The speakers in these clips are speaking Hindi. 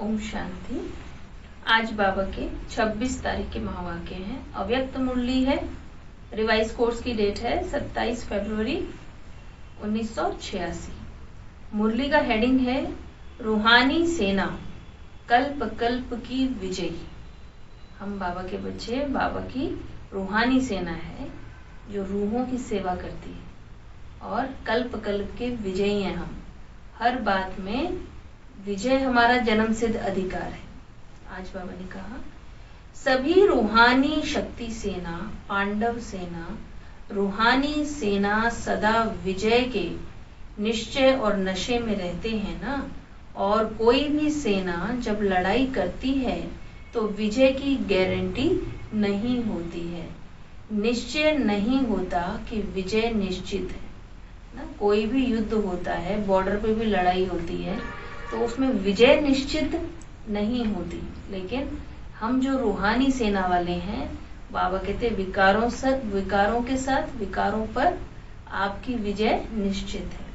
ओम शांति। आज बाबा के 26 तारीख के महावाक्य हैं। अव्यक्त मुरली है। रिवाइज कोर्स की डेट है 27 फरवरी 1986। मुरली का हेडिंग है रूहानी सेना कल्प कल्प की विजयी। हम बाबा के बच्चे, बाबा की रूहानी सेना है जो रूहों की सेवा करती है और कल्प कल्प के विजयी हैं। हम हर बात में विजय हमारा जन्म सिद्ध अधिकार है। आज बाबा ने कहा सभी रूहानी शक्ति सेना, पांडव सेना, रूहानी सेना सदा विजय के निश्चय और नशे में रहते हैं ना। और कोई भी सेना जब लड़ाई करती है तो विजय की गारंटी नहीं होती है, निश्चय नहीं होता कि विजय निश्चित है ना। कोई भी युद्ध होता है, बॉर्डर पे भी लड़ाई होती है तो उसमें विजय निश्चित नहीं होती। लेकिन हम जो रूहानी सेना वाले हैं, बाबा कहते विकारों के साथ विकारों पर आपकी विजय निश्चित है।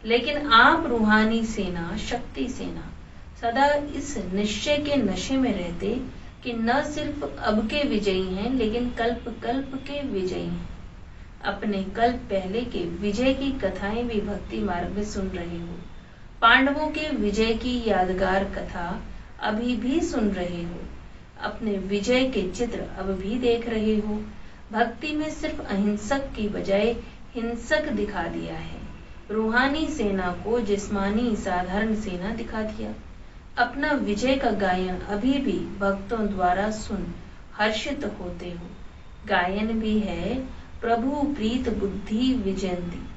लेकिन आप रूहानी सेना, शक्ति सेना सदा इस निश्चय के नशे में रहते कि न सिर्फ अब के विजयी हैं लेकिन कल्प कल्प के विजयी हैं। अपने कल्प पहले के विजय की कथाएं भी भक्ति मार्ग में सुन रहे हो। पांडवों के विजय की यादगार कथा अभी भी सुन रहे हो। अपने विजय के चित्र अब भी देख रहे हो। भक्ति में सिर्फ अहिंसक की बजाय हिंसक दिखा दिया है। रूहानी सेना को जिस्मानी साधारण सेना दिखा दिया। अपना विजय का गायन अभी भी भक्तों द्वारा सुन हर्षित होते हो। गायन भी है प्रभु प्रीत बुद्धि विजयंती,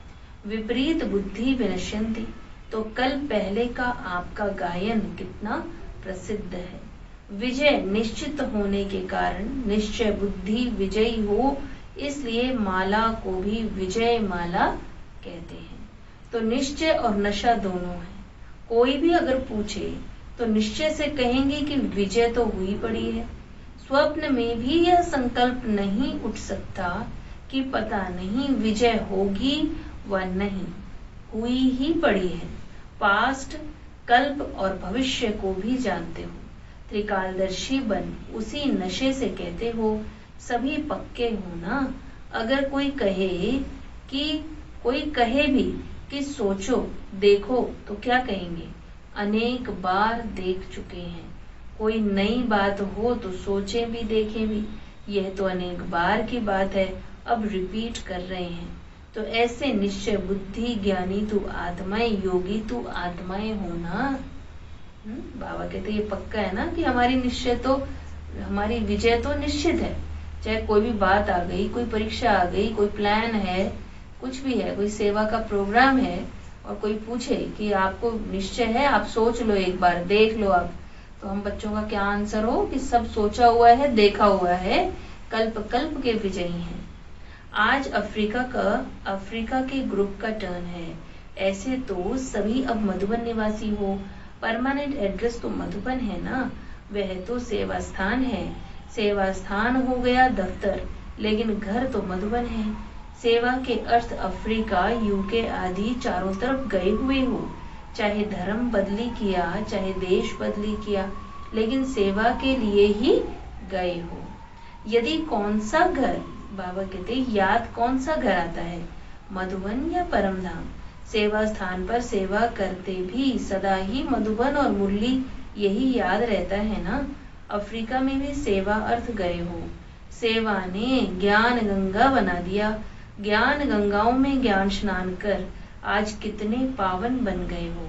विपरीत बुद्धि विनश्यंती। तो कल पहले का आपका गायन कितना प्रसिद्ध है। विजय निश्चित होने के कारण निश्चय बुद्धि विजयी हो, इसलिए माला को भी विजय माला कहते हैं। तो निश्चय और नशा दोनों है। कोई भी अगर पूछे तो निश्चय से कहेंगे कि विजय तो हुई पड़ी है। स्वप्न में भी यह संकल्प नहीं उठ सकता कि पता नहीं विजय होगी व नहीं, हुई ही पड़ी है। पास्ट, कल्प और भविष्य को भी जानते हो। त्रिकालदर्शी बन उसी नशे से कहते हो सभी पक्के हो ना। अगर कोई कहे भी कि सोचो देखो तो क्या कहेंगे? अनेक बार देख चुके हैं। कोई नई बात हो तो सोचे भी देखें भी। यह तो अनेक बार की बात है, अब रिपीट कर रहे हैं। तो ऐसे निश्चय बुद्धि ज्ञानी तू आत्माएं, योगी तू आत्माएं हो ना। बाबा कहते ये पक्का है ना कि हमारी निश्चय तो, हमारी विजय तो निश्चित है। चाहे कोई भी बात आ गई, कोई परीक्षा आ गई, कोई प्लान है, कुछ भी है, कोई सेवा का प्रोग्राम है और कोई पूछे कि आपको निश्चय है, आप सोच लो एक बार, देख लो आप, तो हम बच्चों का क्या आंसर हो कि सब सोचा हुआ है, देखा हुआ है, कल्प कल्प के विजयी हैं। आज अफ्रीका के ग्रुप का टर्न है। ऐसे तो सभी अब मधुबन निवासी हो। परमानेंट एड्रेस तो मधुबन है ना। वह तो सेवा स्थान है। सेवा स्थान हो गया दफ्तर, लेकिन घर तो मधुबन है। सेवा के अर्थ अफ्रीका, यूके आदि चारों तरफ गए हुए हो। चाहे धर्म बदली किया, चाहे देश बदली किया, लेकिन सेवा के लिए ही गए हो। यदि कौन सा घर, बाबा कहते याद कौन सा घर आता है, मधुबन या परमधाम? सेवा स्थान पर सेवा करते भी सदा ही मधुबन और मुरली यही याद रहता है ना। अफ्रीका में भी सेवा अर्थ गए हो। सेवा ने ज्ञान गंगा बना दिया। ज्ञान गंगाओं में ज्ञान स्नान कर आज कितने पावन बन गए हो।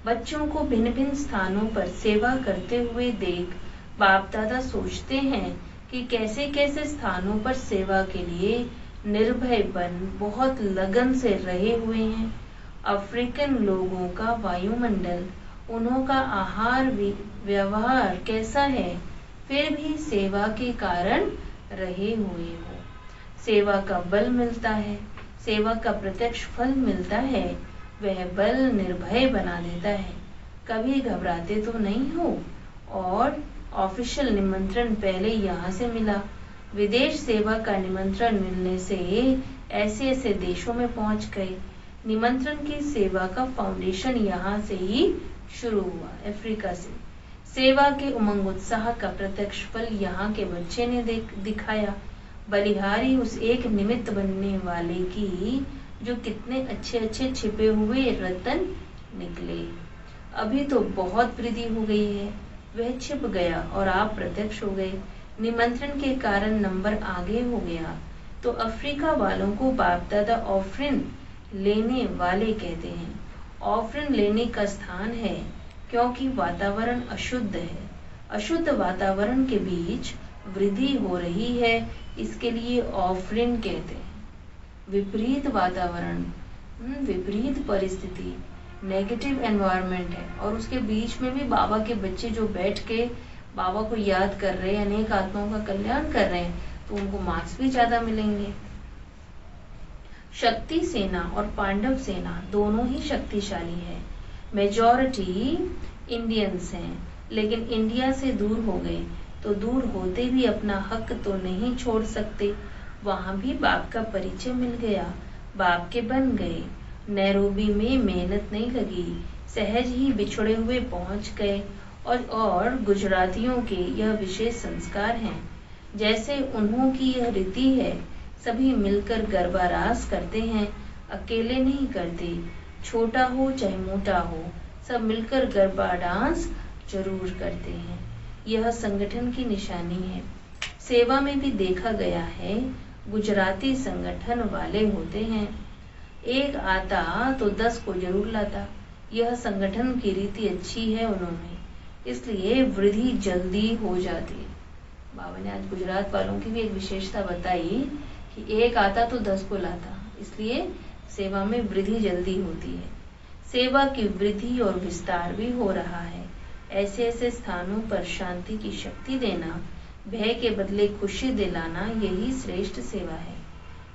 बच्चों को भिन्न भिन्न स्थानों पर सेवा करते हुए देख बाप दादा सोचते हैं कि कैसे कैसे स्थानों पर सेवा के लिए निर्भय बन बहुत लगन से रहे हुए हैं। अफ्रीकन लोगों का वायुमंडल, उन्हों का आहार व्यवहार कैसा है, फिर भी सेवा के कारण रहे हुए हो। सेवा का बल मिलता है, सेवा का प्रत्यक्ष फल मिलता है। वह बल निर्भय बना देता है। कभी घबराते तो नहीं हो। और ऑफिशियल निमंत्रण पहले यहाँ से मिला। विदेश सेवा का निमंत्रण मिलने से ऐसे देशों में पहुंच गए। निमंत्रण की सेवा का फाउंडेशन यहाँ से ही शुरू हुआ अफ्रीका से। सेवा के उमंग उत्साह का प्रत्यक्ष फल यहाँ के बच्चे ने दिखाया। बलिहारी उस एक निमित्त बनने वाले की जो कितने अच्छे अच्छे छिपे हुए रतन निकले। अभी तो बहुत वृद्धि हो गई है, वह छिप गया और आप प्रत्यक्ष हो गए। निमंत्रण के कारण नंबर आगे हो गया। तो अफ्रीका वालों को बाप दादा ऑफरिन लेने वाले कहते हैं। ऑफरिन लेने का स्थान है क्योंकि वातावरण अशुद्ध है। अशुद्ध वातावरण के बीच वृद्धि हो रही है, इसके लिए ऑफरिन कहते हैं। विपरीत वातावरण, विपरीत परिस्थिति, नेगेटिव एनवायरनमेंट है और उसके बीच में भी बाबा के बच्चे जो बैठ के बाबा को याद कर रहे हैं, अनेक आत्माओं का कल्याण कर रहे हैं, तो उनको मार्क्स भी ज्यादा मिलेंगे। शक्ति सेना और पांडव सेना दोनों ही शक्तिशाली है। मेजॉरिटी इंडियंस हैं, लेकिन इंडिया से दूर हो गए तो दूर होते भी अपना हक तो नहीं छोड़ सकते। वहां भी बाप का परिचय मिल गया, बाप के बन गए। नैरोबी में मेहनत नहीं लगी, सहज ही बिछड़े हुए पहुंच गए। और गुजरातियों के यह विशेष संस्कार हैं। जैसे उन्हों की यह रीति है, सभी मिलकर गरबा रास करते हैं, अकेले नहीं करते। छोटा हो चाहे मोटा हो, सब मिलकर गरबा डांस जरूर करते हैं। यह संगठन की निशानी है। सेवा में भी देखा गया है, गुजराती संगठन वाले होते हैं। एक आता तो 10 को जरूर लाता। यह संगठन की रीति अच्छी है उन्होंने, इसलिए वृद्धि जल्दी हो जाती है। बाबा ने आज गुजरात वालों की भी एक विशेषता बताई कि एक आता तो 10 को लाता, इसलिए सेवा में वृद्धि जल्दी होती है। सेवा की वृद्धि और विस्तार भी हो रहा है। ऐसे ऐसे स्थानों पर शांति की शक्ति देना, भय के बदले खुशी दिलाना, यही श्रेष्ठ सेवा है।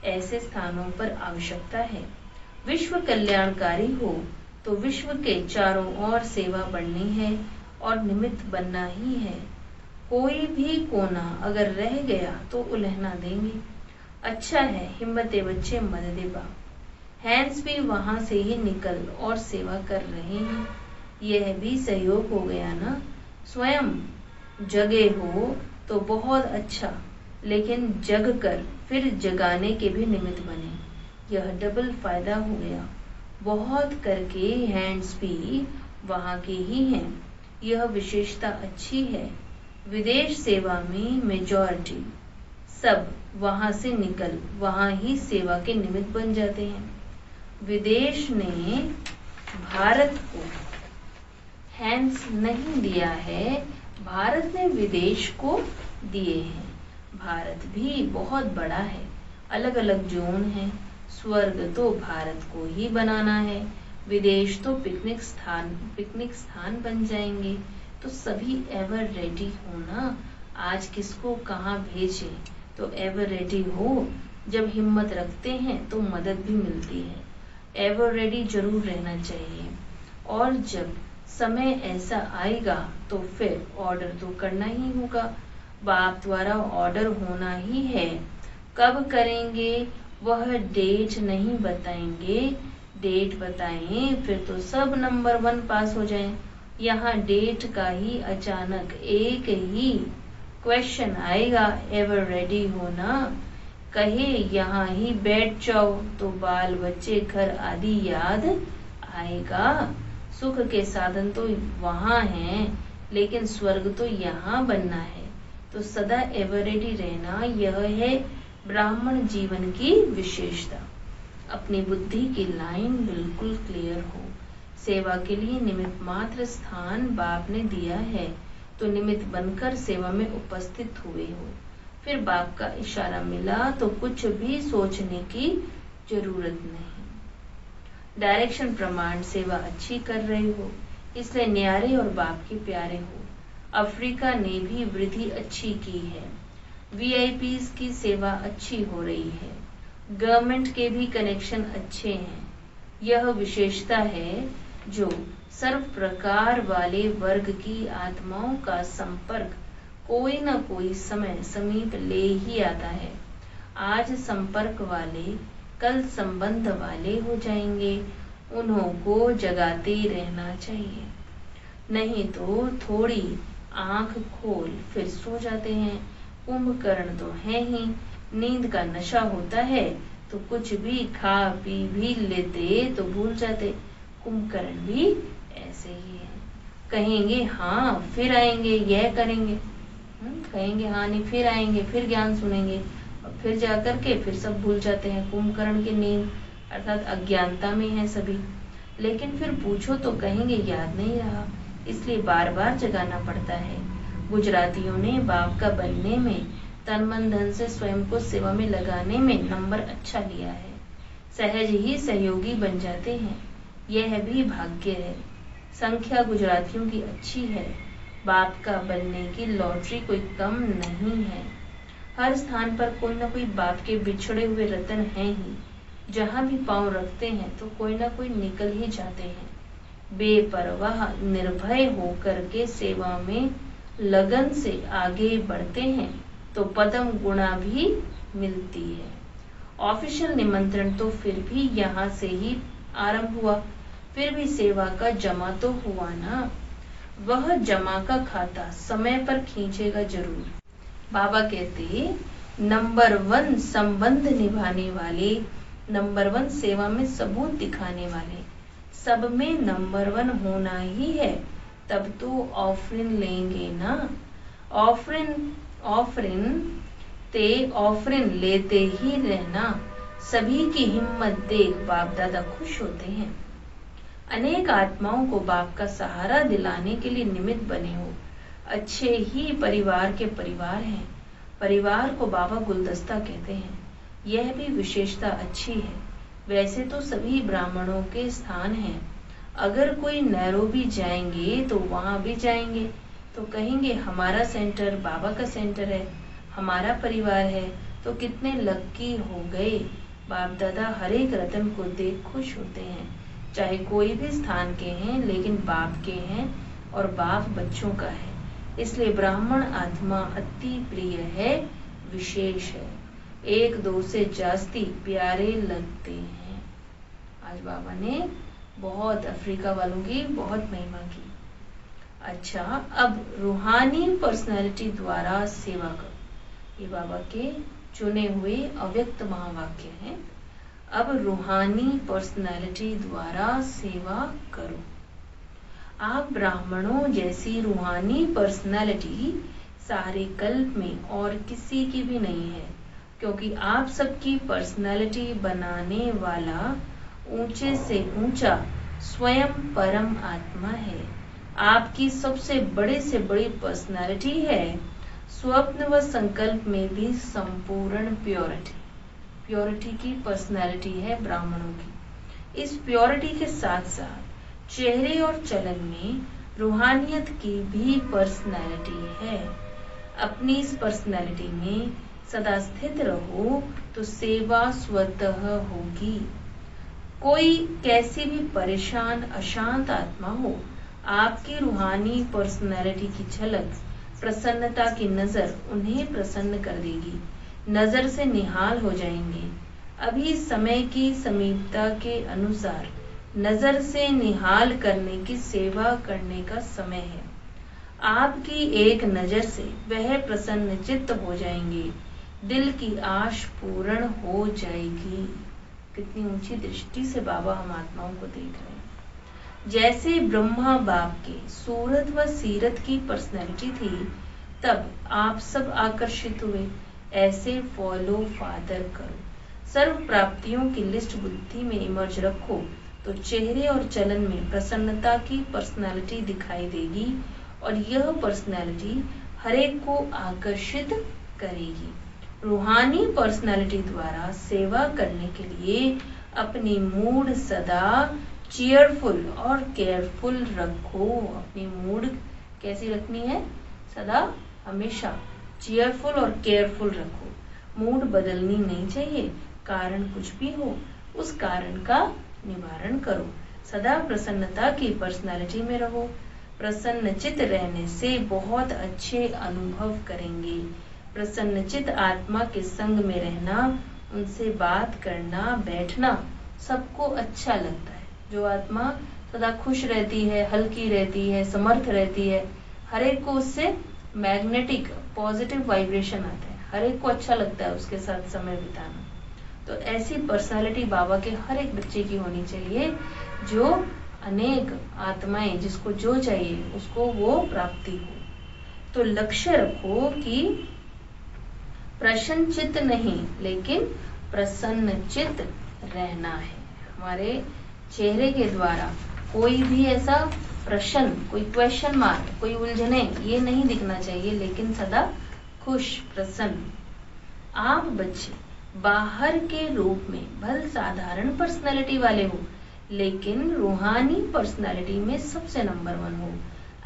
ऐसे स्थानों पर आवश्यकता है। विश्व कल्याणकारी हो तो विश्व के चारों ओर सेवा बढ़नी है और निमित्त बनना ही है। कोई भी कोना अगर रह गया तो उलहना देंगे। अच्छा है, हिम्मते बच्चे मददे बाप। हैंड्स भी वहां से ही निकल और सेवा कर रहे हैं। यह भी सहयोग हो गया ना। स्वयं जगे हो तो बहुत अच्छा, लेकिन जग कर फिर जगाने के भी निमित्त बने, यह डबल फायदा हो गया। बहुत करके हैंड्स भी वहां के ही हैं, यह विशेषता अच्छी है। विदेश सेवा में मेजॉरिटी सब वहां से निकल वहां ही सेवा के निमित्त बन जाते हैं। विदेश ने भारत को हैंड्स नहीं दिया है, भारत ने विदेश को दिए हैं। भारत भी बहुत बड़ा है, अलग अलग जोन है। स्वर्ग तो भारत को ही बनाना है, विदेश तो पिकनिक स्थान बन जाएंगे। तो सभी एवर रेडी हो ना, आज किसको कहाँ भेजें, तो एवर रेडी हो। जब हिम्मत रखते हैं तो मदद भी मिलती है। एवर रेडी जरूर रहना चाहिए। और जब समय ऐसा आएगा तो फिर ऑर्डर तो करना ही होगा। बाप द्वारा ऑर्डर होना ही है। कब करेंगे वह डेट नहीं बताएंगे, डेट बताएं फिर तो सब नंबर 1 पास हो जाएं। यहाँ डेट का ही अचानक एक ही क्वेश्चन आएगा, एवर रेडी होना। कहे यहाँ ही बैठ जाओ तो बाल बच्चे घर आदि याद आएगा। सुख के साधन तो वहाँ हैं, लेकिन स्वर्ग तो यहाँ बनना है। तो सदा एवर रेडी रहना, यह है ब्राह्मण जीवन की विशेषता। अपनी बुद्धि की लाइन बिल्कुल क्लियर हो। सेवा के लिए निमित्त मात्र स्थान बाप ने दिया है, तो निमित्त बनकर सेवा में उपस्थित हुए हो। फिर बाप का इशारा मिला तो कुछ भी सोचने की जरूरत नहीं। डायरेक्शन प्रमाण सेवा अच्छी कर रहे हो, इसलिए न्यारे और बाप के प्यारे हो। अफ्रीका ने भी वृद्धि अच्छी की है। वीआईपीज की सेवा अच्छी हो रही है। गवर्नमेंट के भी कनेक्शन अच्छे हैं। यह विशेषता है जो सर्व प्रकार वाले वर्ग की आत्माओं का संपर्क कोई न कोई समय समीप ले ही आता है। आज संपर्क वाले कल संबंध वाले हो जाएंगे। उन्हों को जगाते रहना चाहिए। नहीं तो थोड़ी आंख खोल फिर सो जाते हैं। कुंभकर्ण तो है ही, नींद का नशा होता है तो कुछ भी खा पी भी लेते तो भूल जाते। कुंभकर्ण भी ऐसे ही है, कहेंगे हाँ फिर आएंगे यह करेंगे, कहेंगे हाँ नहीं फिर आएंगे फिर ज्ञान सुनेंगे, और फिर जाकर के फिर सब भूल जाते हैं। कुंभकर्ण की नींद अर्थात अज्ञानता में है सभी, लेकिन फिर पूछो तो कहेंगे याद नहीं रहा, इसलिए बार बार जगाना पड़ता है। गुजरातियों ने बाप का बनने में, तन मन धन से स्वयं को सेवा में लगाने में नंबर अच्छा लिया है, सहज ही सहयोगी बन जाते हैं, यह भी भाग्य है। संख्या गुजरातियों की अच्छी है, बाप का बनने की लॉटरी कोई कम नहीं है। हर स्थान पर कोई ना कोई बाप के बिछड़े हुए रतन हैं ही, जहाँ भी पांव रखते हैं तो कोई ना कोई निकल ही जाते हैं। बेपरवाह निर्भय होकर के सेवा में लगन से आगे बढ़ते हैं तो पदम गुणा भी मिलती है। ऑफिशियल निमंत्रण तो फिर भी यहाँ से ही आरंभ हुआ, फिर भी सेवा का जमा तो हुआ ना, वह जमा का खाता समय पर खींचेगा जरूर। बाबा कहते नंबर 1 संबंध निभाने वाले, नंबर 1 सेवा में सबूत दिखाने वाले, सब में नंबर 1 होना ही है, तब तो ऑफरिन लेंगे ना। ऑफरिन लेते ही रहना, सभी की हिम्मत देख बाप दादा खुश होते हैं। अनेक आत्माओं को बाप का सहारा दिलाने के लिए निमित्त बने हो, अच्छे ही परिवार के परिवार हैं। परिवार को बाबा गुलदस्ता कहते हैं, यह भी विशेषता अच्छी है। वैसे तो सभी ब्राह्मणों के स्थान हैं, अगर कोई नैरोबी जाएंगे तो वहां भी जाएंगे तो कहेंगे हमारा सेंटर बाबा का सेंटर है, हमारा परिवार है, तो कितने लक्की हो गए। बाप दादा हर एक रतन को देख खुश होते हैं, चाहे कोई भी स्थान के हैं लेकिन बाप के हैं और बाप बच्चों का है, इसलिए ब्राह्मण आत्मा अति प्रिय है, विशेष है, एक दो से जास्ती प्यारे लगते हैं। आज बाबा ने बहुत अफ्रीका वालों की बहुत महिमा की। अच्छा, अब रूहानी पर्सनैलिटी द्वारा सेवा करो, ये बाबा के चुने हुए अव्यक्त महावाक्य हैं। अब रूहानी पर्सनैलिटी द्वारा सेवा करो। आप ब्राह्मणों जैसी रूहानी पर्सनैलिटी सारे कल्प में और किसी की भी नहीं है, क्योंकि आप सबकी पर्सनैलिटी बनाने वाला ऊंचे से ऊंचा स्वयं परम आत्मा है। आपकी सबसे बड़े से बड़ी पर्सनैलिटी है स्वप्न व संकल्प में भी संपूर्ण प्योरिटी की पर्सनैलिटी है ब्राह्मणों की। इस प्योरिटी के साथ साथ चेहरे और चलन में रूहानियत की भी पर्सनैलिटी है। अपनी इस पर्सनैलिटी में सदा स्थित रहो तो सेवा स्वतः होगी। कोई कैसी भी परेशान अशांत आत्मा हो, आपकी रूहानी पर्सनैलिटी की झलक, प्रसन्नता की नजर उन्हें प्रसन्न कर देगी, नजर से निहाल हो जाएंगे। अभी समय की समीपता के अनुसार नजर से निहाल करने की सेवा करने का समय है। आपकी एक नजर से वह प्रसन्न चित्त हो जाएंगे, दिल की आश पूर्ण हो जाएगी। कितनी ऊंची दृष्टि से बाबा हम आत्माओं को देख रहे हैं। जैसे ब्रह्मा बाप के सूरत व सीरत की पर्सनैलिटी थी, तब आप सब आकर्षित हुए, ऐसे फॉलो फादर करो। सर्व प्राप्तियों की लिस्ट बुद्धि में इमर्ज रखो तो चेहरे और चलन में प्रसन्नता की पर्सनालिटी दिखाई देगी और यह पर्सनालिटी हर एक को आकर्षित करेगी। रूहानी पर्सनालिटी द्वारा सेवा करने के लिए अपनी मूड सदा चीयरफुल और केयरफुल रखो। अपनी मूड कैसी रखनी है? सदा हमेशा चीयरफुल और केयरफुल रखो। मूड बदलनी नहीं चाहिए, कारण कुछ भी हो उस कारण का निवारण करो। सदा प्रसन्नता की पर्सनालिटी में रहो। प्रसन्नचित रहने से बहुत अच्छे अनुभव करेंगे। प्रसन्नचित आत्मा के संग में रहना, उनसे बात करना, बैठना सबको अच्छा लगता है। जो आत्मा सदा खुश रहती है, हल्की रहती है, समर्थ रहती है, हर एक को उससे मैग्नेटिक पॉजिटिव वाइब्रेशन आता है, हर एक को अच्छा लगता है उसके साथ समय बिताना। तो ऐसी पर्सनालिटी बाबा के हर एक बच्चे की होनी चाहिए, जो अनेक आत्माएं, जिसको जो चाहिए उसको वो प्राप्ति हो। तो लक्ष्य रखो कि प्रसन्न चित्त नहीं, लेकिन प्रसन्न चित्त रहना है। हमारे चेहरे के द्वारा कोई भी ऐसा प्रश्न, कोई क्वेश्चन मार्क, कोई उलझने, ये नहीं दिखना चाहिए, लेकिन सदा खुश, प्रसन्न। आप बच्चे बाहर के रूप में भल साधारण पर्सनैलिटी वाले हो, लेकिन रूहानी पर्सनैलिटी में सबसे नंबर 1 हो।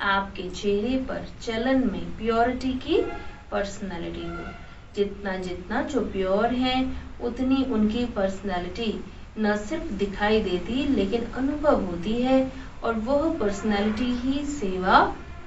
आपके चेहरे पर, चलन में प्योरिटी की पर्सनैलिटी हो। जितना जितना जो प्योर है, उतनी उनकी पर्सनैलिटी न सिर्फ दिखाई देती, लेकिन अनुभव होती है, और वह पर्सनैलिटी ही सेवा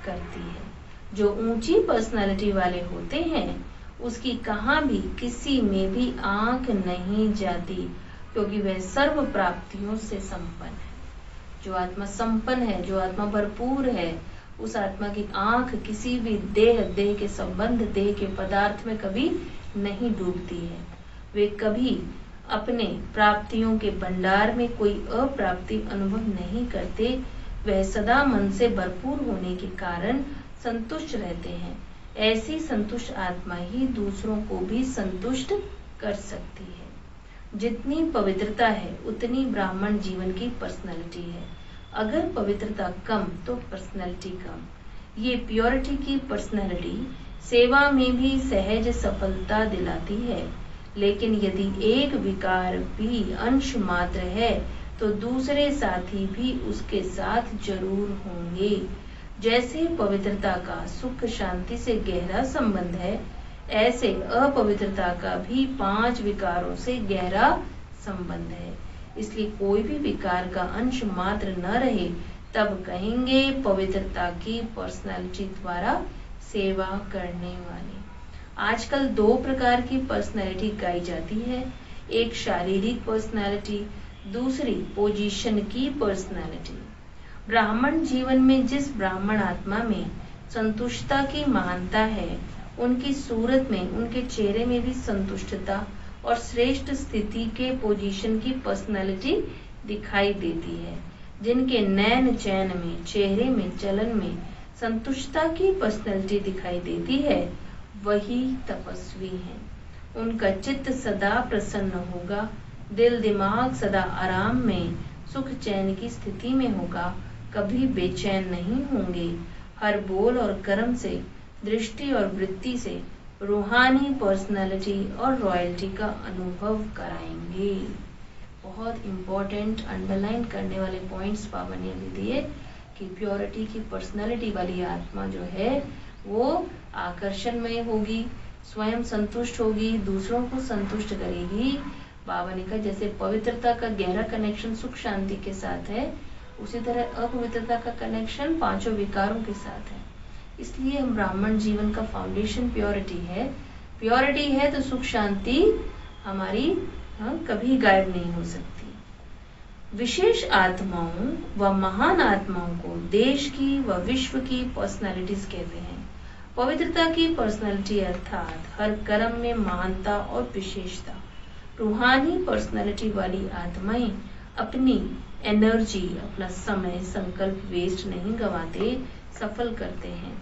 करती है। जो ऊंची पर्सनैलिटी वाले होते हैं, उसकी कहाँ भी किसी में भी आंख नहीं जाती, क्योंकि वह सर्व प्राप्तियों से संपन्न है। जो आत्मा संपन्न है, जो आत्मा भरपूर है, उस आत्मा की आंख किसी भी देह के संबंध, देह के पदार्थ में कभी नहीं डूबती है। वे कभी अपने प्राप्तियों के भंडार में कोई अप्राप्ति अनुभव नहीं करते। वह सदा मन से भरपूर होने के कारण संतुष्ट रहते हैं। ऐसी संतुष्ट आत्मा ही दूसरों को भी संतुष्ट कर सकती है। जितनी पवित्रता है, उतनी ब्राह्मण जीवन की पर्सनैलिटी है। अगर पवित्रता कम, तो पर्सनैलिटी कम। ये प्योरिटी की पर्सनैलिटी सेवा में भी सहज सफलता दिलाती है, लेकिन यदि एक विकार भी अंश मात्र है, तो दूसरे साथी भी उसके साथ जरूर होंगे। जैसे पवित्रता का सुख शांति से गहरा संबंध है, ऐसे अपवित्रता का भी 5 विकारों से गहरा संबंध है। इसलिए कोई भी विकार का अंश मात्र न रहे, तब कहेंगे पवित्रता की पर्सनालिटी द्वारा सेवा करने वाले। आजकल 2 प्रकार की पर्सनालिटी गाई जाती है, एक शारीरिक पर्सनालिटी, दूसरी पोजीशन की पर्सनालिटी। ब्राह्मण जीवन में जिस ब्राह्मण आत्मा में संतुष्टता की महानता है, उनकी सूरत में, उनके चेहरे में भी संतुष्टता और श्रेष्ठ स्थिति के पोजीशन की पर्सनालिटी दिखाई देती है। जिनके नैन चैन में, चेहरे में, चलन में संतुष्टता की पर्सनालिटी दिखाई देती है, वही तपस्वी हैं। उनका चित्त सदा प्रसन्न होगा, दिल दिमाग सदा आराम में, सुख चैन की स्थिति में होगा, कभी बेचैन नहीं होंगे। हर बोल और कर्म से, दृष्टि और वृत्ति से रूहानी पर्सनालिटी और रॉयल्टी का अनुभव कराएंगे। बहुत इंपॉर्टेंट अंडरलाइन करने वाले पॉइंट्स बाबा ने अभी दिए कि प्योरिटी की पर्सनालिटी वाली आत्मा जो है, वो आकर्षणमय होगी, स्वयं संतुष्ट होगी, दूसरों को संतुष्ट करेगी। बाबा ने कहा जैसे पवित्रता का गहरा कनेक्शन सुख शांति के साथ है, उसी तरह अपवित्रता का कनेक्शन 5 विकारों के साथ है। इसलिए हम ब्राह्मण जीवन का फाउंडेशन प्योरिटी है। प्योरिटी है तो सुख शांति हमारी कभी गायब नहीं हो सकती। विशेष आत्माओं व महान आत्माओं को देश की व विश्व की पर्सनालिटीज कहते हैं। पवित्रता की पर्सनालिटी अर्थात हर कर्म में महानता और विशेषता। रूहानी पर्सनालिटी वाली आत्माएं अपनी एनर्जी, अपना समय, संकल्प वेस्ट नहीं गवाते, सफल करते हैं।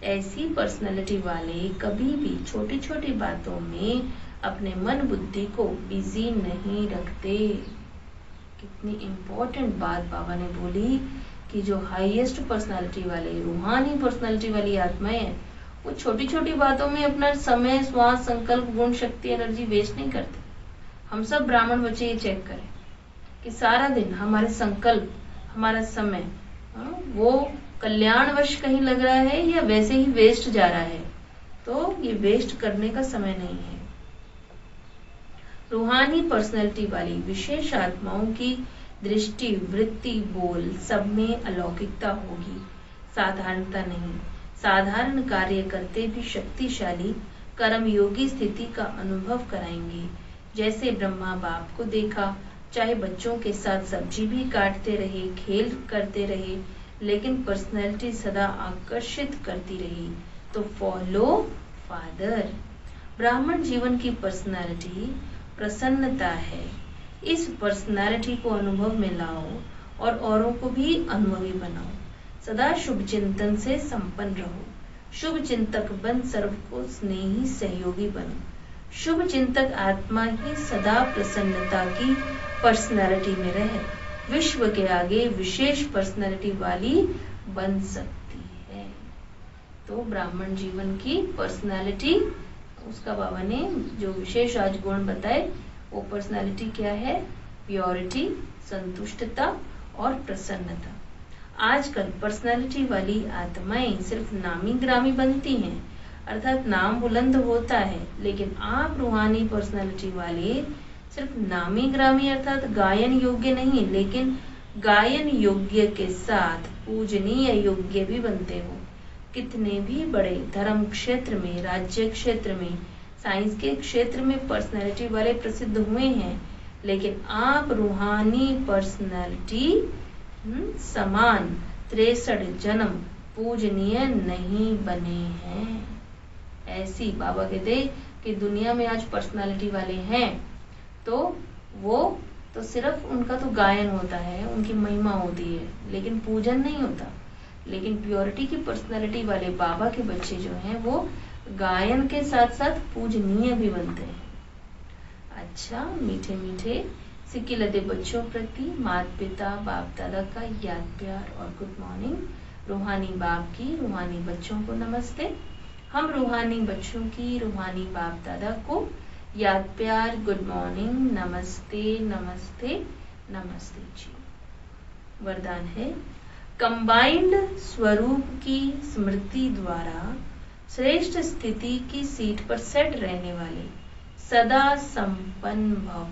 ऐसी पर्सनालिटी वाले कभी भी छोटी छोटी बातों में अपने मन बुद्धि को बिजी नहीं रखते। कितनी इम्पोर्टेंट बात बाबा ने बोली कि जो हाईएस्ट पर्सनालिटी वाले, रूहानी पर्सनालिटी वाली आत्माएं हैं, वो छोटी छोटी बातों में अपना समय, श्वास, संकल्प, गुण, शक्ति, एनर्जी वेस्ट नहीं करते। हम सब ब्राह्मण बच्चे ये चेक करें कि सारा दिन हमारे संकल्प, हमारा समय वो कल्याणवश कहीं लग रहा है या वैसे ही वेस्ट जा रहा है। तो ये वेस्ट करने का समय नहीं है। रूहानी पर्सनैलिटी वाली विशेष आत्माओं की दृष्टि, वृत्ति, बोल सब में अलौकिकता होगी, साधारणता नहीं। साधारण कार्य करते भी शक्तिशाली कर्मयोगी स्थिति का अनुभव कराएंगे। जैसे ब्रह्मा बाप को देखा, चाहे बच्चों के साथ सब्जी भी काटते रहे, खेल करते रहे, लेकिन पर्सनैलिटी सदा आकर्षित करती रही। तो फॉलो फादर। ब्राह्मण जीवन की पर्सनैलिटी प्रसन्नता है। इस पर्सनैलिटी को अनुभव में लाओ और औरों को भी अनुभवी बनाओ। सदा शुभ चिंतन से संपन्न रहो। शुभ चिंतक बन सर्व को स्नेही सहयोगी बनो। शुभ चिंतक आत्मा ही सदा प्रसन्नता की पर्सनैलिटी में रहे, विश्व के आगे विशेष पर्सनैलिटी वाली बन सकती है। तो ब्राह्मण जीवन की पर्सनैलिटी, उसका बाबा ने जो विशेष आज गुण बताए वो पर्सनैलिटी क्या है? प्योरिटी, संतुष्टता और प्रसन्नता। आजकल पर्सनैलिटी वाली आत्माएं सिर्फ नामी ग्रामी बनती हैं, अर्थात नाम बुलंद होता है, लेकिन आप रूहानी पर्सनैलिटी वाले सिर्फ नामी ग्रामी अर्थात गायन योग्य नहीं, लेकिन गायन योग्य के साथ पूजनीय योग्य भी बनते हो। कितने भी बड़े धर्म क्षेत्र में, राज्य क्षेत्र में, साइंस के क्षेत्र में पर्सनैलिटी वाले प्रसिद्ध हुए हैं, लेकिन आप रूहानी पर्सनैलिटी समान 63 जन्म पूजनीय नहीं बने हैं। ऐसी बाबा कहते कि दुनिया में आज पर्सनालिटी वाले हैं तो वो तो सिर्फ उनका तो गायन होता है, उनकी महिमा होती है, लेकिन पूजन नहीं होता। लेकिन प्योरिटी की पर्सनालिटी वाले बाबा के बच्चे जो हैं वो गायन के साथ साथ पूजनीय भी बनते हैं। अच्छा, मीठे मीठे सिक्की लदे बच्चों प्रति माता पिता बाप दादा का याद प्यार और गुड मॉर्निंग। रूहानी बाप की रूहानी बच्चों को नमस्ते। हम रूहानी बच्चों की रूहानी बाप दादा को याद प्यार, गुड मॉर्निंग, नमस्ते नमस्ते नमस्ते जी। वरदान है, कंबाइंड स्वरूप की स्मृति द्वारा श्रेष्ठ स्थिति की सीट पर सेट रहने वाले सदा संपन्न भव।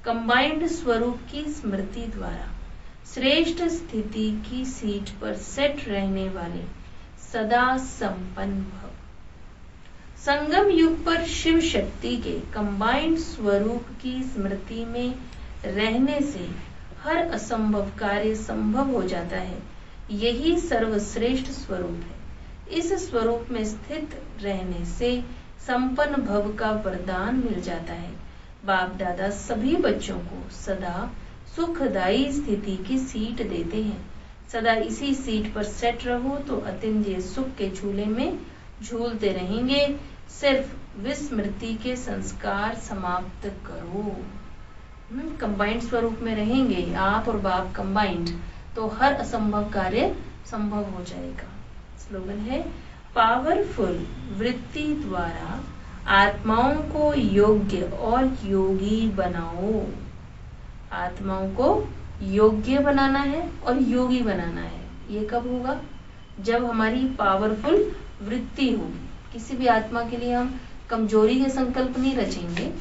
कंबाइंड स्वरूप की स्मृति द्वारा श्रेष्ठ स्थिति की सीट पर सेट रहने वाले सदा संपन्न भव। संगम युग पर शिव शक्ति के कंबाइंड स्वरूप की स्मृति में रहने से हर असंभव कार्य संभव हो जाता है। यही सर्वश्रेष्ठ स्वरूप है। इस स्वरूप में स्थित रहने से संपन्न भव का वरदान मिल जाता है। बाप दादा सभी बच्चों को सदा सुखदायी स्थिति की सीट देते हैं। सदा इसी सीट पर सेट रहो तो अतिंद्रिय सुख के झूले में झूलते रहेंगे। सिर्फ विस्मृति के संस्कार समाप्त करो। कंबाइंड स्वरूप में रहेंगे आप और बाप कंबाइंड, तो हर असंभव कार्य संभव हो जाएगा। स्लोगन है, पावरफुल वृत्ति द्वारा आत्माओं को योग्य और योगी बनाओ। आत्माओं को योग्य बनाना है और योगी बनाना है। ये कब होगा? जब हमारी पावरफुल वृत्ति होगी। किसी भी आत्मा के लिए हम कमजोरी के संकल्प नहीं रचेंगे।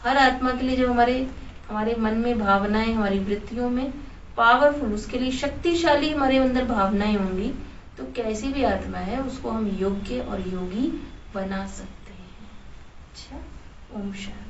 हर आत्मा के लिए जब हमारे मन में भावनाएं, हमारी वृत्तियों में पावरफुल, उसके लिए शक्तिशाली हमारे अंदर भावनाएं होंगी, तो कैसी भी आत्मा है उसको हम योग्य और योगी बना सकते हैं। अच्छा, ओम शांति।